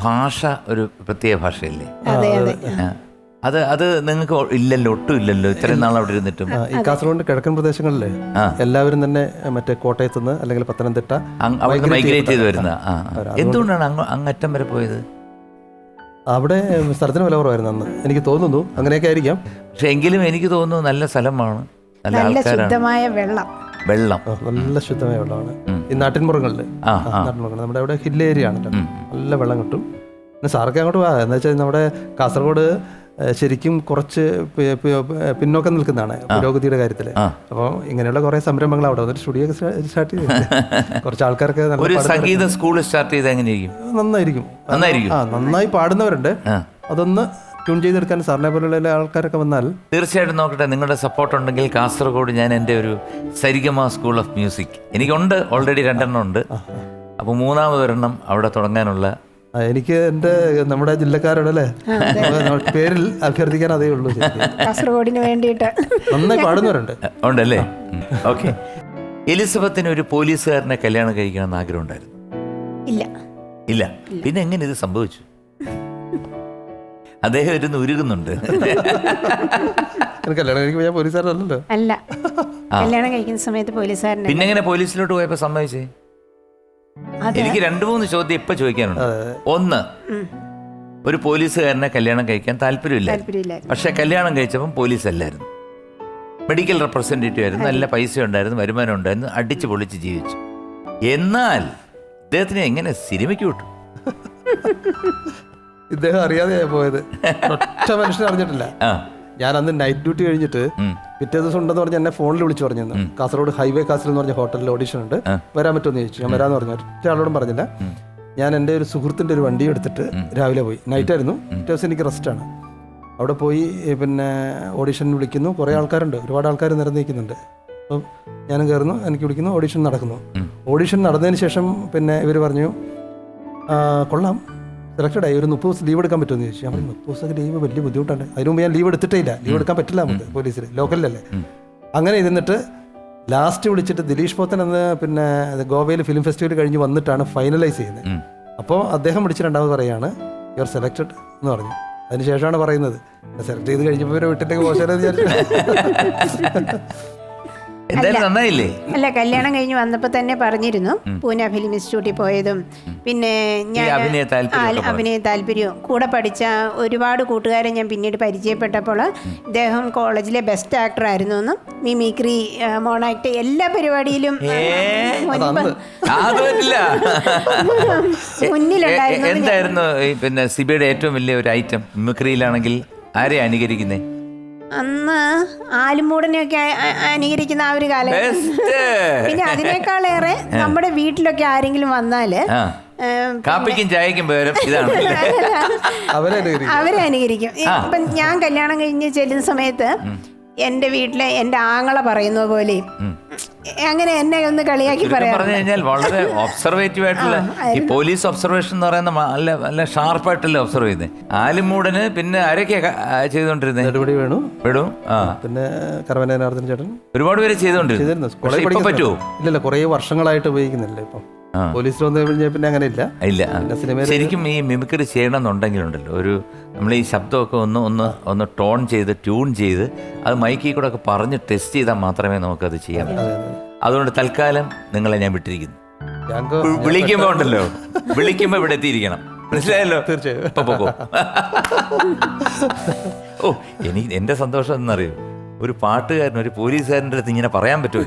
ഭാഷ ഒരു പ്രത്യേക ഭാഷയല്ലേ? അതെ അതെ. അത് നിങ്ങൾക്ക് ഇല്ലല്ലോ, ഒട്ടും ഇല്ലല്ലോ ഇത്രയും നാൾ അവിടെ ഇരുന്നിട്ടും. ഈ കാസർഗോഡ് കിഴക്കൻ പ്രദേശങ്ങളിലെ എല്ലാവരും തന്നെ മറ്റേ കോട്ടയത്ത് നിന്ന് അല്ലെങ്കിൽ പത്തനംതിട്ട മൈഗ്രേറ്റ് ചെയ്ത് വരുന്ന. എന്തുകൊണ്ടാണ് അങ്ങറ്റം വരെ പോയത്? അവിടെ സ്ഥലത്തിന് വില കുറവായിരുന്നു അന്ന്, എനിക്ക് തോന്നുന്നു. അങ്ങനെയൊക്കെ ആയിരിക്കാം. പക്ഷെ എങ്കിലും എനിക്ക് തോന്നുന്നു നല്ല സ്ഥലമാണ്, നല്ല നല്ല ആൾക്കാരാണ്. ശുദ്ധമായ വെള്ളം നല്ല ശുദ്ധമായ വെള്ളമാണ്. ഈ നാട്ടിൻപുറങ്ങളിൽ നമ്മുടെ അവിടെ ഹിൽ ഏരിയ ആണല്ലോ, നല്ല വെള്ളം കിട്ടും. പിന്നെ സാറൊക്കെ അങ്ങോട്ട് പോകാം. എന്താ വെച്ചാൽ നമ്മുടെ കാസർഗോഡ് ശരിക്കും കുറച്ച് പിന്നോക്കം നിൽക്കുന്നതാണ് പുരോഗതിയുടെ കാര്യത്തിൽ. അപ്പോൾ ഇങ്ങനെയുള്ള കുറെ സംരംഭങ്ങൾ അവിടെ വന്നിട്ട് സ്റ്റുഡിയോ സ്റ്റാർട്ട് ചെയ്തു. കുറച്ച് ആൾക്കാർക്ക് ഒരു സംഗീത സ്കൂൾ സ്റ്റാർട്ട് ചെയ്ത് എങ്ങനെയായിരിക്കും? നന്നായിരിക്കും. നന്നായി പാടുന്നവരുണ്ട്. അതൊന്ന് ട്യൂൺ ചെയ്തെടുക്കാൻ സാറിനെ പോലുള്ള ആൾക്കാരൊക്കെ വന്നാൽ തീർച്ചയായിട്ടും നോക്കട്ടെ. നിങ്ങളുടെ സപ്പോർട്ട് ഉണ്ടെങ്കിൽ കാസർഗോഡ് ഞാൻ എൻ്റെ ഒരു സരിഗമ സ്കൂൾ ഓഫ് മ്യൂസിക് എനിക്കുണ്ട്, ഓൾറെഡി 2 എണ്ണം ഉണ്ട്. അപ്പോൾ 3ാമതൊരെണ്ണം അവിടെ തുടങ്ങാനുള്ള എനിക്ക് എൻ്റെ നമ്മുടെ ജില്ലക്കാരോടല്ലേ പേരിൽ അഭ്യർത്ഥിക്കാൻ അതേ ഉള്ളൂ. കാസർഗോഡിന് വേണ്ടിയിട്ട് നന്നായി പാടുന്നവരുണ്ട് ഉണ്ടല്ലേ? ഓക്കെ. എലിസബത്തിന് ഒരു പോലീസുകാരനെ കല്യാണം കഴിക്കണമെന്ന് ആഗ്രഹം ഉണ്ടായിരുന്നു? ഇല്ല. പിന്നെ എങ്ങനെ ഇത് സംഭവിച്ചു? അദ്ദേഹം ഇരുന്ന് ഉരുകുന്നുണ്ട്. കല്യാണം കഴിക്കുമ്പോൾ പോലീസുകാരനല്ലോ. അല്ല, കല്യാണം കഴിക്കുന്ന സമയത്ത് പോലീസുകാരൻ. പിന്നെ എങ്ങനെ പോലീസിലോട്ട് പോയപ്പോ സമ്മതിച്ചേ? എനിക്ക് 2-3 ചോദ്യം ഇപ്പൊ ചോദിക്കാനുണ്ട്. ഒന്ന്, ഒരു പോലീസുകാരനെ കല്യാണം കഴിക്കാൻ താല്പര്യമില്ല, പക്ഷെ കല്യാണം കഴിച്ചപ്പം പോലീസ് അല്ലായിരുന്നു, മെഡിക്കൽ റെപ്രസെന്റേറ്റീവ് ആയിരുന്നു, നല്ല പൈസ ഉണ്ടായിരുന്നു, വരുമാനം ഉണ്ടായിരുന്നു, അടിച്ചു പൊളിച്ച് ജീവിച്ചു. എന്നാൽ ഇദ്ദേഹത്തിനെ എങ്ങനെ സിനിമയ്ക്ക് വിട്ടു? ഇദ്ദേഹം അറിയാതെ പോയത്. ഒറ്റ മനുഷ്യനെ അറിഞ്ഞിട്ടില്ല. ഞാൻ അന്ന് നൈറ്റ് ഡ്യൂട്ടി കഴിഞ്ഞിട്ട് പിറ്റേ ദിവസം ഉണ്ടെന്ന് പറഞ്ഞ് എന്നെ ഫോണിൽ വിളിച്ചു പറഞ്ഞിരുന്നു. കാസർഗോഡ് ഹൈവേ കാസിൽ എന്ന് പറഞ്ഞ ഹോട്ടലിൽ ഓഡിഷൻ ഉണ്ട്, വരാൻ പറ്റുമെന്ന് ചോദിച്ചു. ഞാൻ വരാമെന്ന് പറഞ്ഞു. ഒറ്റ ആളോടും പറഞ്ഞില്ല. ഞാൻ എൻ്റെ ഒരു സുഹൃത്തിൻ്റെ ഒരു വണ്ടി എടുത്തിട്ട് രാവിലെ പോയി. നൈറ്റായിരുന്നു, പിറ്റേ ദിവസം എനിക്ക് റെസ്റ്റാണ്. അവിടെ പോയി പിന്നെ ഓഡിഷൻ വിളിക്കുന്നു. കുറേ ആൾക്കാരുണ്ട്, ഒരുപാട് ആൾക്കാർ നിരന്നിരിക്കുന്നുണ്ട്. അപ്പം ഞാനും കയറുന്നു, എനിക്ക് വിളിക്കുന്നു, ഓഡിഷൻ നടക്കുന്നു. ഓഡിഷൻ നടന്നതിന് ശേഷം പിന്നെ ഇവർ പറഞ്ഞു കൊള്ളാം, സെലക്റ്റഡായി, ഒരു 30 ദിവസം ലീവ് എടുക്കാൻ പറ്റുമെന്ന് ചോദിച്ചു. ഞാൻ 30 ദിവസമൊക്കെ ലീവ് വലിയ ബുദ്ധിമുട്ടാണ്. അതിന് മുമ്പ് ഞാൻ ലീവ് എടുത്തിട്ടേ ഇല്ല. ലീവ് എടുക്കാൻ പറ്റില്ല നമുക്ക് പോലീസിൽ, ലോക്കലിലല്ലേ. അങ്ങനെ ഇരുന്നിട്ട് ലാസ്റ്റ് വിളിച്ചിട്ട് ദിലീഷ് പോത്തൻ എന്ന് പിന്നെ ഗോവയിൽ ഫിലിം ഫെസ്റ്റിവൽ കഴിഞ്ഞ് വന്നിട്ടാണ് ഫൈനലൈസ് ചെയ്യുന്നത്. അപ്പോൾ അദ്ദേഹം വിളിച്ച് 2ാമത് പറയാണ് യു ആർ സെലക്റ്റഡ് എന്ന് പറഞ്ഞു. അതിനുശേഷമാണ് പറയുന്നത് സെലക്ട് ചെയ്ത് കഴിഞ്ഞപ്പോൾ വീട്ടിലേക്ക് പോകാനെന്ന് വിചാരിച്ചു. അല്ല, കല്യാണം കഴിഞ്ഞ് വന്നപ്പോ തന്നെ പറഞ്ഞിരുന്നു പൂന ഫിലിം ഇൻസ്റ്റിറ്റ്യൂട്ടിൽ പോയതും പിന്നെ ഞാൻ അഭിനയ താല്പര്യവും കൂടെ പഠിച്ച ഒരുപാട് കൂട്ടുകാരെ ഞാൻ പിന്നീട് പരിചയപ്പെട്ടപ്പോൾ ഇദ്ദേഹം കോളേജിലെ ബെസ്റ്റ് ആക്ടർ ആയിരുന്നു എന്നും മിമിക്രി, മോണാക്ട് എല്ലാ പരിപാടിയിലും മുന്നിലുണ്ടായിരുന്നു. എന്തായിരുന്നു പിന്നെ സിബിയുടെ ഏറ്റവും വലിയ ഒരു ഐറ്റം മിമിക്രിയിലാണെങ്കിൽ? ആരെയാ അനുകരിക്കുന്നേ? അന്ന് ആലുമൂടനെയൊക്കെ അനുകരിക്കുന്ന ആ ഒരു കാലം. പിന്നെ അതിനേക്കാളേറെ നമ്മുടെ വീട്ടിലൊക്കെ ആരെങ്കിലും വന്നാല് കാപ്പിക്കും ചായക്കും പകരം ഇതാണ് അവരെ അനുകരിക്കും. ഇപ്പം ഞാൻ കല്യാണം കഴിഞ്ഞ് ചെല്ലുന്ന സമയത്ത് എൻ്റെ വീട്ടിലെ എൻ്റെ ആങ്ങളെ പറയുന്ന പോലെ അങ്ങനെ എന്നെ ഒന്ന് കളിയാക്കി പറഞ്ഞു കഴിഞ്ഞാൽ വളരെ ഒബ്സർവേറ്റീവ് ആയിട്ടുള്ള ഈ പോലീസ് ഒബ്സർവേഷൻ എന്ന് പറയുന്ന നല്ല ഷാർപ്പായിട്ടല്ലേ ഒബ്സർവ് ചെയ്യുന്നത്. ആലുമൂടന് പിന്നെ ആരൊക്കെയാ ചെയ്തോണ്ടിരുന്നത്? വിടും, പിന്നെ കരവനാർദ്ദൻ ചേട്ടൻ, ഒരുപാട് പേര് ചെയ്തോണ്ടിരുന്നു. പറ്റുമോ? ഇല്ലല്ല, കുറെ വർഷങ്ങളായിട്ട് ഉപയോഗിക്കുന്നില്ല. ഇപ്പം പോലീസിൽ വന്നു കഴിഞ്ഞാൽ പിന്നെ അങ്ങനെ ഇല്ല. ശരിക്കും ഈ മിമിക്രി ചെയ്യണമെന്നുണ്ടെങ്കിലുണ്ടല്ലോ, ഒരു നമ്മൾ ഈ ശബ്ദമൊക്കെ ഒന്ന് ടോൺ ചെയ്ത് ട്യൂൺ ചെയ്ത് അത് മൈക്കിൽ കൂടെ ഒക്കെ പറഞ്ഞ് ടെസ്റ്റ് ചെയ്താൽ മാത്രമേ നമുക്കത് ചെയ്യാൻ പറ്റൂ. അതുകൊണ്ട് തൽക്കാലം നിങ്ങളെ ഞാൻ വിട്ടിരിക്കുന്നു. വിളിക്കുമ്പോ ഉണ്ടല്ലോ, വിളിക്കുമ്പോ ഇവിടെ എത്തിയിരിക്കണം, മനസ്സിലായല്ലോ? തീർച്ചയായും. ഓ, എനിക്ക് എന്റെ സന്തോഷം എന്നറിയോ, ഒരു പാട്ടുകാരൻ ഒരു പോലീസുകാരൻ്റെ അടുത്ത് ഇങ്ങനെ പറയാൻ പറ്റുമോ?